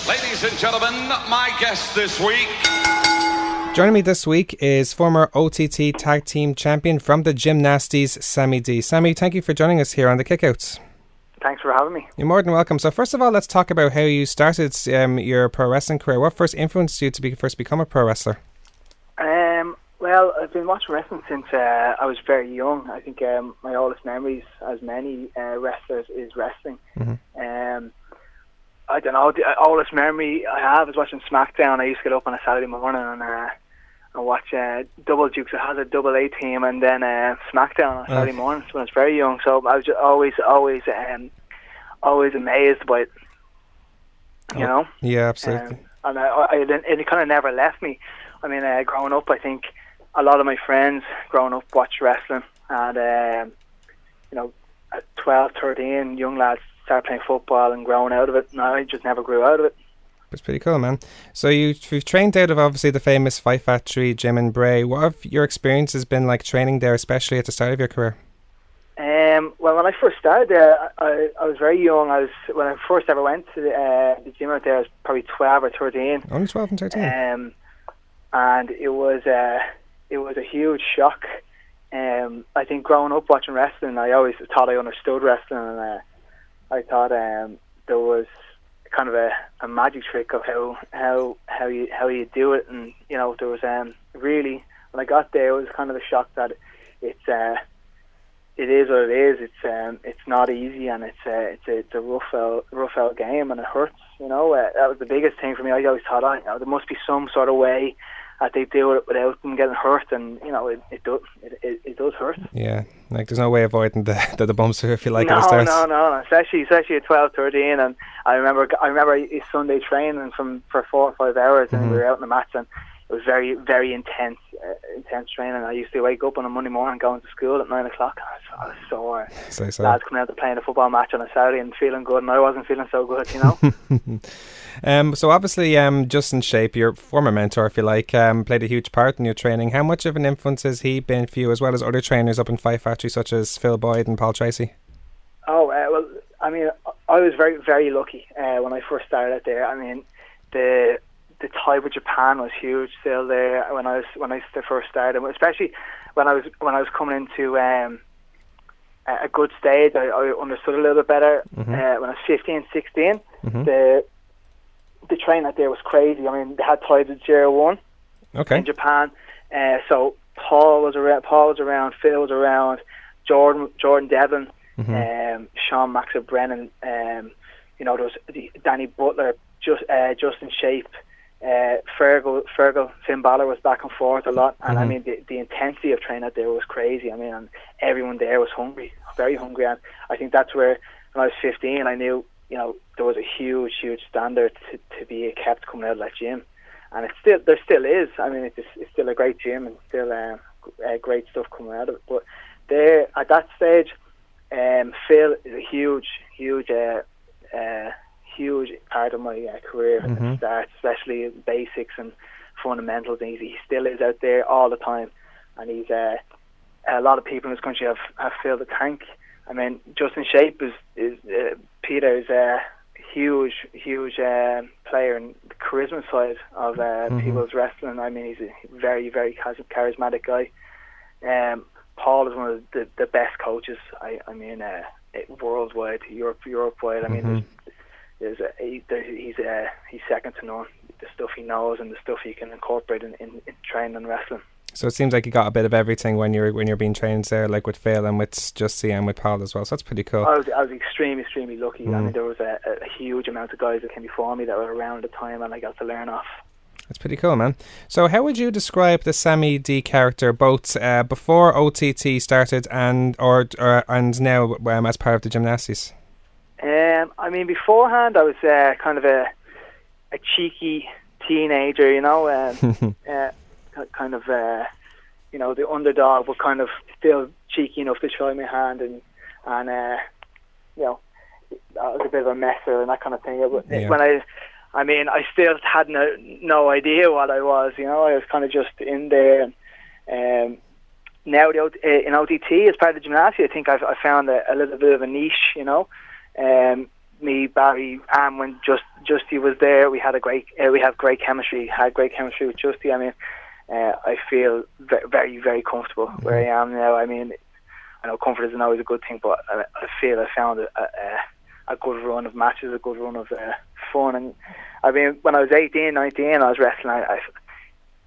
Ladies and gentlemen, my guest this week. Joining me this week is former OTT Tag Team Champion from the Gymnasties, Sammy D. Sammy, thank you for joining us here on the Kickouts. Thanks for having me. You're more than welcome. So first of all, let's talk about how you started your pro wrestling career. What first influenced you to first become a pro wrestler? Well, I've been watching wrestling since I was very young. I think my oldest memories, as many wrestlers, is wrestling. Mm-hmm. I don't know, the oldest memory I have is watching SmackDown. I used to get up on a Saturday morning and watch Double Dukes of Hazzard, Double A Team, and then SmackDown on Saturday mornings when I was very young. So I was just always amazed by it, you know? Yeah, absolutely. And it kind of never left me. I mean, growing up, I think a lot of my friends growing up watched wrestling, and at 12, 13, young lads started playing football and growing out of it, and I just never grew out of it. It's pretty cool, man. So you've trained out of obviously the famous Fight Factory gym in Bray. What have your experiences been like training there, especially at the start of your career? Well, when I first started there, I was very young. When I first ever went to the gym out there, I was probably 12 or 13. Only 12 and 13. And it was a huge shock. I think growing up watching wrestling, I always thought I understood wrestling, and I thought there was kind of a magic trick of how you do it, and there was really, when I got there, it was kind of a shock that it is what it is. It's not easy, and it's a rough out game, and it hurts. That was the biggest thing for me. I always thought, there must be some sort of way that they do it without them getting hurt, and it does hurt. Yeah, like there's no way avoiding the bumps, if you like. No, at the start. No. Especially at 12, 13, and I remember Sunday training for 4 or 5 hours, and we were out in the mats, and it was very, very intense training. I used to wake up on a Monday morning going to school at 9 o'clock. I was sore. So. Lads coming out to playing a football match on a Saturday and feeling good, and I wasn't feeling so good, So obviously, Justin Shape, your former mentor, if you like, played a huge part in your training. How much of an influence has he been for you, as well as other trainers up in Fight Factory, such as Phil Boyd and Paul Tracey? Well, I mean, I was very, very lucky when I first started out there. I mean, the tie with Japan was huge still there when I first started, especially when I was coming into a good stage. I understood a little bit better when I was 15, 16. The training out there was crazy. I mean, they had ties with 0-1 in Japan. So Paul was around, Phil was around, Jordan Devlin, Sean Max Brennan. There was Danny Butler, Justin Shape. Fergal, Finn Balor was back and forth a lot, and I mean the intensity of training out there was crazy. I mean, and everyone there was hungry, very hungry, and I think that's where when I was 15 I knew there was a huge standard to be kept coming out of that gym, and there still is. I mean, it's still a great gym and still great stuff coming out of it. But there at that stage, Phil is a huge part of my career at the start, especially basics and fundamentals. And he still is out there all the time, and he's a lot of people in this country have filled the tank. I mean, Justin Shape is Peter's a huge player in the charisma side of people's wrestling. I mean, he's a very, very charismatic guy. Paul is one of the best coaches. I mean, worldwide, Europe-wide. I mean, he's second to none. The stuff he knows and the stuff he can incorporate in training and wrestling. So it seems like you got a bit of everything when you're being trained there, like with Phil and with Justy and with Paul as well. So that's pretty cool. I was extremely lucky. I mean, there was a huge amount of guys that came before me that were around at the time, and I got to learn off. That's pretty cool, man. So how would you describe the Sammy D character, both before OTT started and now as part of the Gymnasties? I mean, beforehand I was kind of a cheeky teenager, kind of the underdog, but kind of still cheeky enough to try my hand, and I was a bit of a messer and that kind of thing. When I still had no idea what I was. I was kind of just in there. And now in OTT as part of the Gymnasties, I think I found a little bit of a niche. me, Barry, and when Justy was there, we had great chemistry. Had great chemistry with Justy. I mean, I feel very, very comfortable where I am now. I mean, I know comfort isn't always a good thing, but I feel I found a good run of matches, a good run of fun. And I mean, when I was 18, 19, I was wrestling.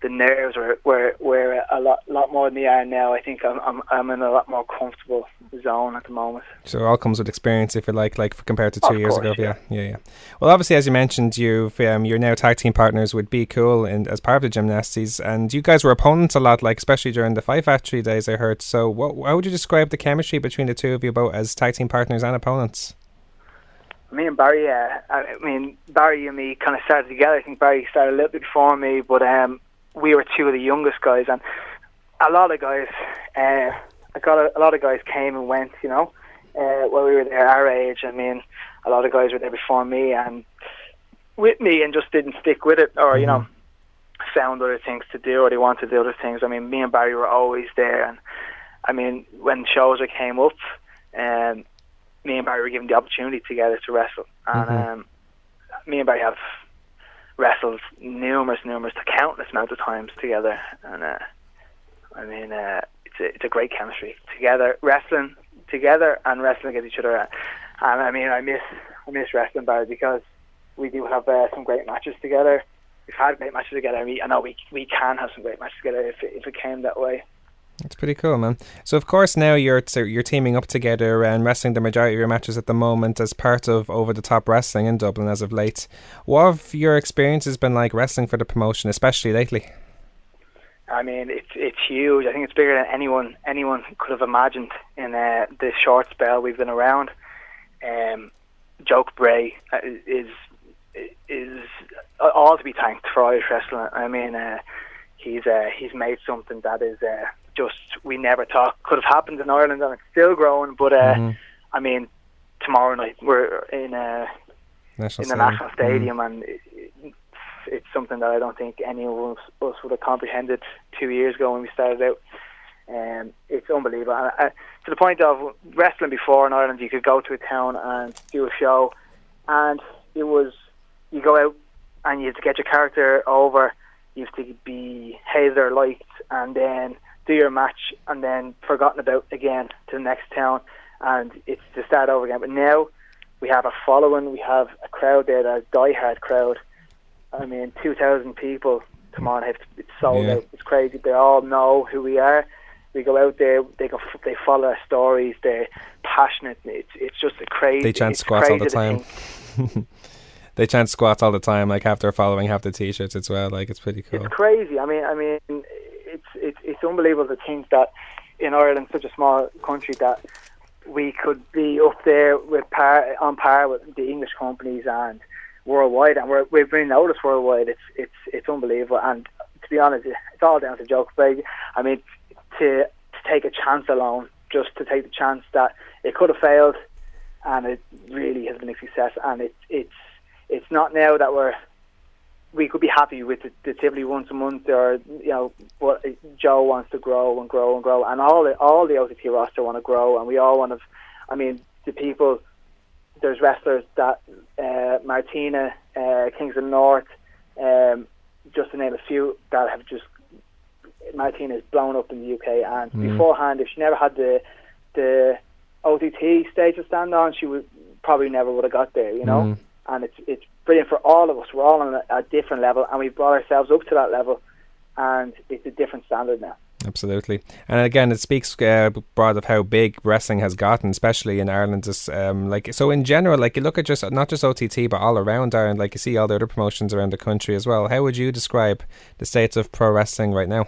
The nerves were a lot more than they are now. I think I'm in a lot more comfortable zone at the moment. So it all comes with experience, if you like compared to 2 years ago. Yeah. Well, obviously, as you mentioned, you're now tag team partners with Be Cool as part of the Gymnasties, and you guys were opponents a lot, especially during the Five Factory days, I heard. So how would you describe the chemistry between the two of you both as tag team partners and opponents? Me and Barry, Barry and me kind of started together. I think Barry started a little bit before me, but we were two of the youngest guys, and a lot of guys, a lot of guys came and went, while we were there, our age. I mean, a lot of guys were there before me and with me and just didn't stick with it, or found other things to do, or they wanted to do other things. I mean, me and Barry were always there, and I mean, when shows came up, me and Barry were given the opportunity together to wrestle, and me and Barry have wrestled numerous, countless amounts of times together, and I mean, it's a great chemistry together, wrestling together and wrestling against each other. And I mean, I miss wrestling, Barry, because we do have some great matches together. We've had great matches together. I know we can have some great matches together if it came that way. It's pretty cool, man. So of course now you're teaming up together and wrestling the majority of your matches at the moment as part of Over the Top Wrestling in Dublin as of late. What have your experiences been like wrestling for the promotion, especially lately? I mean, it's huge. I think it's bigger than anyone could have imagined in this short spell we've been around. Joke Bray is all to be thanked for Irish wrestling. I mean, he's made something that is just we never thought could have happened in Ireland, and it's still growing. But I mean, tomorrow night we're in the National Stadium, and it's something that I don't think any of us would have comprehended 2 years ago when we started out. It's unbelievable. To the point of wrestling before in Ireland, you could go to a town and do a show, and it was you go out and you have to get your character over, you have to be hated or liked, and then do your match, and then forgotten about again to the next town, and it's to start over again. But now we have a following, we have a crowd there, a die-hard crowd. I mean, 2,000 people tomorrow night. It's sold out. It's crazy. They all know who we are. We go out there. They follow our stories. They're passionate. It's just a crazy. They chant squats all the time. They chant squats all the time. Half their following have the t-shirts as well. It's pretty cool. It's crazy. I mean, it's unbelievable to think that in Ireland, such a small country, that we could be up there on par with the English companies and worldwide, and we've been noticed worldwide. It's unbelievable. And to be honest, it's all down to jokes. But I mean, to take a chance alone, just to take the chance that it could have failed, and it really has been a success. And it's not now that we could be happy with the Tivoli once a month, or what Joe wants to grow and grow and grow, and all the OTT roster want to grow, and we all want to. I mean, the people. There's wrestlers that Martina, Kings of the North, just to name a few, that have just Martina's blown up in the UK. And beforehand, if she never had the OTT stage to stand on, she would probably never would have got there. And it's brilliant for all of us. We're all on a different level, and we've brought ourselves up to that level, and it's a different standard now. Absolutely. And again, it speaks broad of how big wrestling has gotten, especially in Ireland. So in general, you look at not just OTT, but all around Ireland, you see all the other promotions around the country as well. How would you describe the states of pro wrestling right now,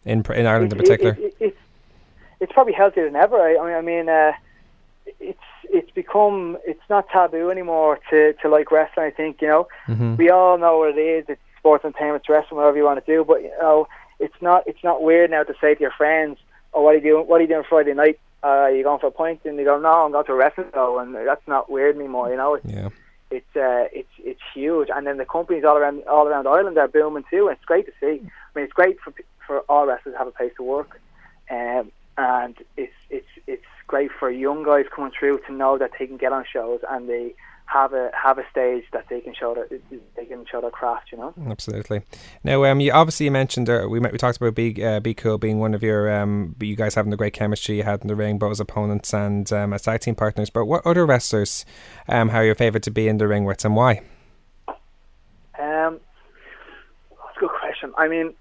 in Ireland in particular? It's probably healthier than ever. I mean, it's not taboo anymore to like wrestling. I think we all know what it is. It's sports entertainment, wrestling, whatever you want to do. But it's not weird now to say to your friends, "Oh, what are you doing Friday night? Are you going for a pint?" And they go, "No, I'm going to a wrestling show," and that's not weird anymore. It's huge. And then the companies all around Ireland are booming too. And it's great to see. I mean, it's great for all wrestlers to have a place to work, and it's great for young guys coming through to know that they can get on shows and they have a stage that they can show their craft, you know. Absolutely. Now, you mentioned we talked about Be Cool being one of your you guys having the great chemistry you had in the ring, both as opponents and as tag team partners. But what other wrestlers are your favourite to be in the ring with, and why? That's a good question. I mean,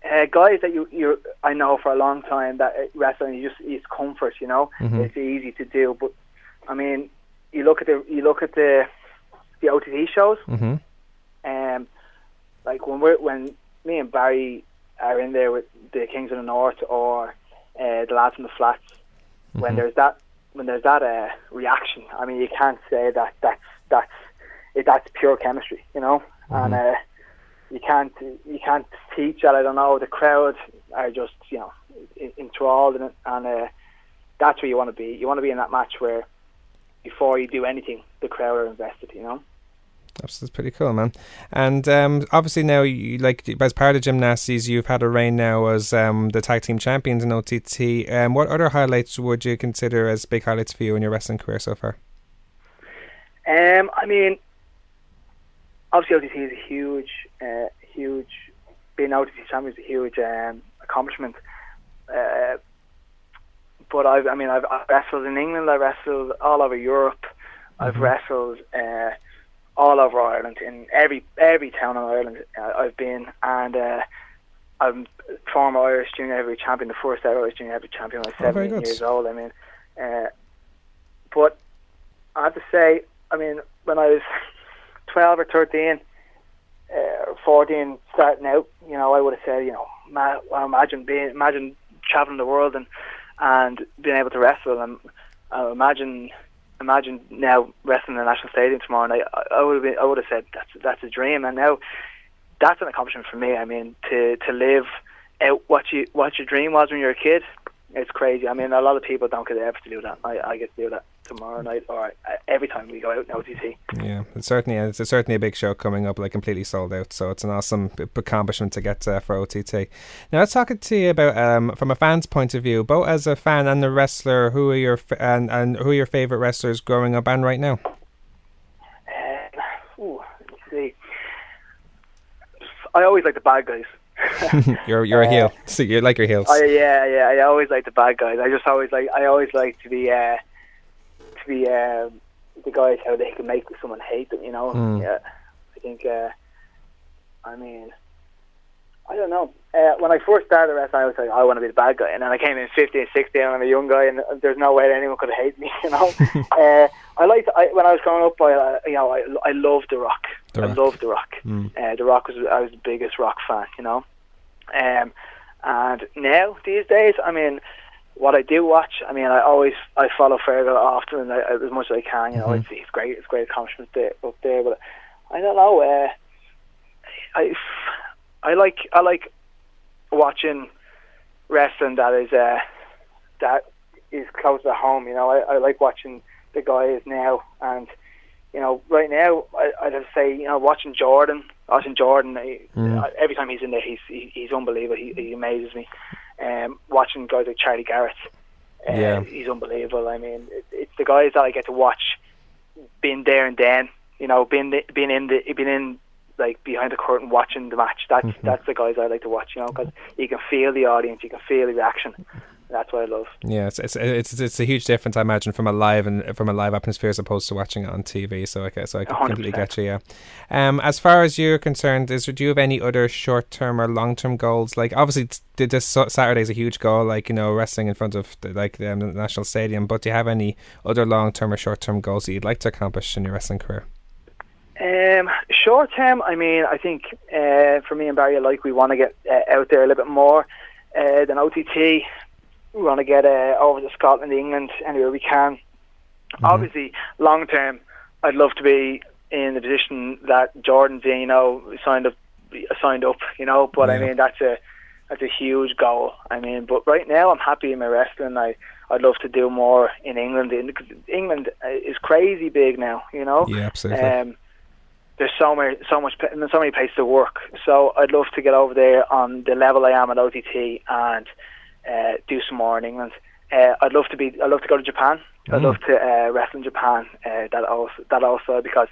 guys that I know for a long time that wrestling is comfort, you know. It's easy to do, but I mean, you look at the OTT shows, like when me and Barry are in there with the Kings of the North or the lads from the Flats, when there's that reaction, I mean, you can't say that's pure chemistry, you know, and you can't teach that. I don't know. The crowd are just, you know, enthralled in it, and that's where you want to be. You want to be in that match where, before you do anything, the crowd are invested, you know. That's pretty cool, man. And obviously now, as part of Gymnasties, you've had a reign now as the tag team champions in OTT. What other highlights would you consider as big highlights for you in your wrestling career so far? I mean, obviously OTT is a huge. Being OTT champion is a huge accomplishment. But I've wrestled in England. I wrestled all over Europe. I've wrestled all over Ireland, in every town in Ireland I've been, and I'm former Irish junior heavyweight champion, the first ever Irish junior heavyweight champion when I was 17 years old. I mean, but I have to say, I mean, when I was 12 or 13, 14, starting out, you know, I would have said, you know, imagine traveling the world and being able to wrestle, and imagine now wrestling in the National Stadium tomorrow night. I would have said that's a dream, and now that's an accomplishment for me. I mean, to live out what your dream was when you were a kid, it's crazy. I mean, a lot of people don't get ever to do that. I get to do that tomorrow night, or every time we go out in OTT. Yeah, it's certainly a big show coming up, like completely sold out. So it's an awesome accomplishment to get for OTT. Now let's talk to you about from a fan's point of view, both as a fan and the wrestler. Who are your who are your favorite wrestlers growing up and right now? Let's see. I always like the bad guys. You're a heel, so you like your heels. Yeah. I always like the bad guys. I always like to be the guys, how they can make someone hate them. You know. Yeah. I think. I mean, I don't know. When I first started wrestling, I was like, I want to be the bad guy, and then I came in 15, 16, and I'm a young guy, and there's no way that anyone could hate me. You know. When I was growing up, I loved The Rock. I loved The Rock. The Rock I was the biggest Rock fan, you know. And now these days, I mean, what I do watch, I mean, I follow Fergal often as much as I can. You know, it's great. It's great accomplishment up there. But I don't know. I like watching wrestling that is close to home. You know, I like watching the guys now, and you know, right now I'd have to say, you know, watching Jordan. Every time he's in there, he's unbelievable. He amazes me. Watching guys like Charlie Garrett, he's unbelievable. I mean, it's the guys that I get to watch, being there and then, you know, being in like behind the curtain watching the match. That's the guys I like to watch, you know, because you can feel the audience, you can feel the reaction. That's what I love. Yeah, it's a huge difference, I imagine, from a live atmosphere as opposed to watching it on TV. So I completely 100%. get you. Yeah. As far as you're concerned, do you have any other short-term or long-term goals? Like, obviously, this Saturday is a huge goal, like, you know, wrestling in front of the National Stadium. But do you have any other long-term or short-term goals that you'd like to accomplish in your wrestling career? Short-term, I mean, I think for me and Barry, we want to get out there a little bit more than OTT. We want to get over to Scotland, England, anywhere we can. Obviously, long term, I'd love to be in the position that Jordan's in. You know, signed up. You know, but I mean, that's a huge goal. I mean, but right now, I'm happy in my wrestling. I'd love to do more in England. England is crazy big now. You know. Yeah, absolutely. There's so many places to work. So I'd love to get over there on the level I am at OTT and do some more in England. I'd love to go to Japan. I'd love to wrestle in Japan. That also because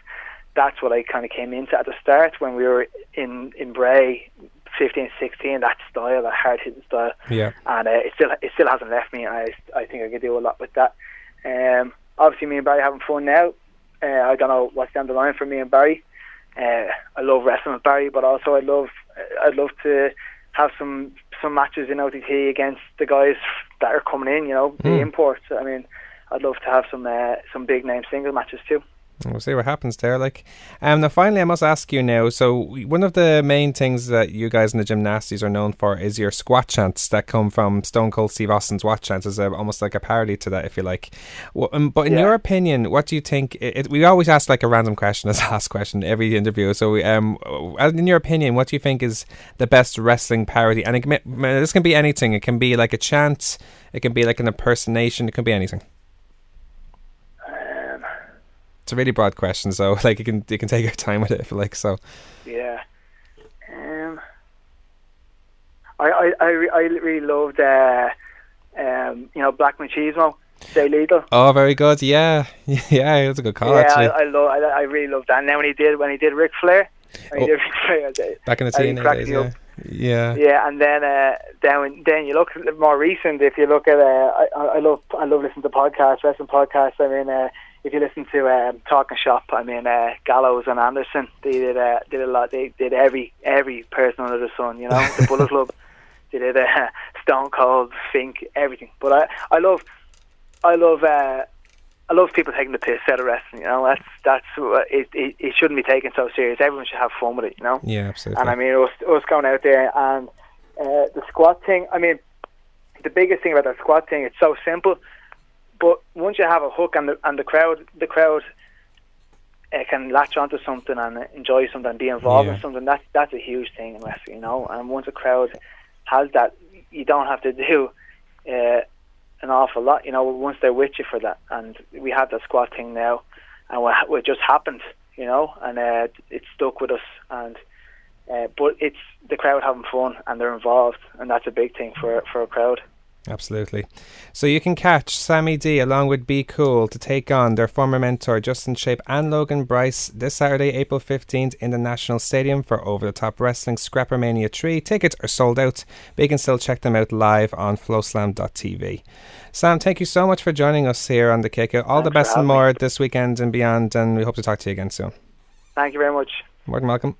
that's what I kind of came into at the start when we were in Bray, 15, 16. That style, that hard hitting style. Yeah. And it still hasn't left me. I think I could do a lot with that. Obviously, me and Barry are having fun now. I don't know what's down the line for me and Barry. I love wrestling with Barry, but also I'd love to have some matches in OTT against the guys that are coming in. The imports. I mean, I'd love to have some big name single matches too. We'll see what happens there. Now finally I must ask you now, so one of the main things that you guys in the Gymnasties are known for is your squat chants that come from Stone Cold Steve Austin's Watch Chants. As almost like a parody to that, if you like. But in your opinion, what do you think, we always ask like a random question as last question every interview, so in your opinion, what do you think is the best wrestling parody? And this can be anything. It can be like a chant, it can be like an impersonation, it can be anything. It's a really broad question, so you can take your time with it if you like. So yeah, I really loved Black Machismo, Jay Lethal. Oh, very good. Yeah, that's a good call. Yeah, actually. I really loved that. And then when he did Ric Flair, back in the teenage days, yeah. And then you look more recent. If you look at I love listening to podcasts, wrestling podcasts. I mean. If you listen to Talking Shop, I mean Gallows and Anderson, they did a lot. They did every person under the sun, the Bullet Club. They did Stone Cold, Fink, everything. But I love people taking the piss out of wrestling. That's it shouldn't be taken so serious. Everyone should have fun with it. Yeah, absolutely. And I mean, us going out there and the squat thing. I mean, the biggest thing about that squat thing, it's so simple. But once you have a hook and the crowd can latch onto something and enjoy something and be involved in something, that's a huge thing in wrestling, And once a crowd has that, you don't have to do an awful lot, once they're with you for that. And we have that squat thing now, and it just happened, and it stuck with us. And but it's the crowd having fun and they're involved, and that's a big thing for a crowd. Absolutely. So you can catch Sammy D along with Be Cool to take on their former mentor Justin Shape and Logan Bryce this Saturday, April 15th in the National Stadium for Over the Top Wrestling Scrappermania 3. Tickets are sold out, but you can still check them out live on flowslam.tv. Sam, thank you so much for joining us here on The Kick-Out. All the best and more this weekend and beyond, and we hope to talk to you again soon. Thank you very much. More than welcome.